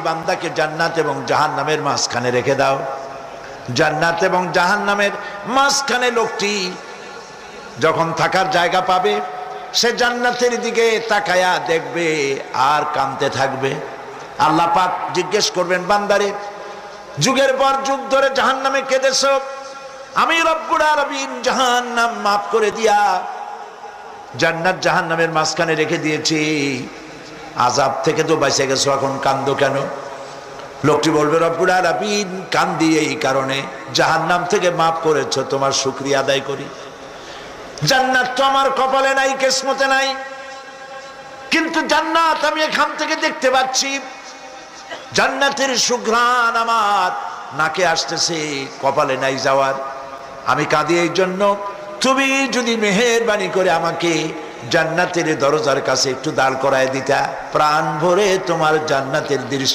বান্দাকে জান্নাত এবং জাহান্নামের মাঝখানে রেখে দাও। জান্নাত এবং জাহান্নামের মাঝখানে লোকটি যখন থাকার জায়গা পাবে, সে জান্নাতের দিকে তাকায়া দেখবে আর কাঁদতে থাকবে। আল্লাহ পাক জিজ্ঞেস করবেন, বান্দারে যুগের পর যুগ ধরে জাহান্নামে কেঁদেছো, আমি রব্বুল আলামিন জাহান্নাম মাফ করে দিয়া জান্নাত জাহান্নামের মাঝখানে রেখে দিয়েছি, আযাব থেকে তো বেঁচে গেছো, এখন কান্দো কেন? লোকটি বলবে, রব্বুল আলামিন কান্দি এই কারণে, জাহান্নাম থেকে মাফ করেছো, তোমার শুকরিয়া আদায় করি। জান্নাত তো আমার কপালে নাই, কিসমতে নাই, কিন্তু জান্নাত আমি এখান থেকে দেখতে পাচ্ছি, জান্নাতের সুঘ্রাণ আমার নাকে আসতেছে, কপালে নাই যাওয়ার। আমি কাঁদি এই জন্য, তুমি যদি মেহেরবানি করে আমাকে জান্নাতের দরজার কাছে একটু দাঁড় করায় দিতা, প্রাণ ভরে তোমার জান্নাতের দৃশ্য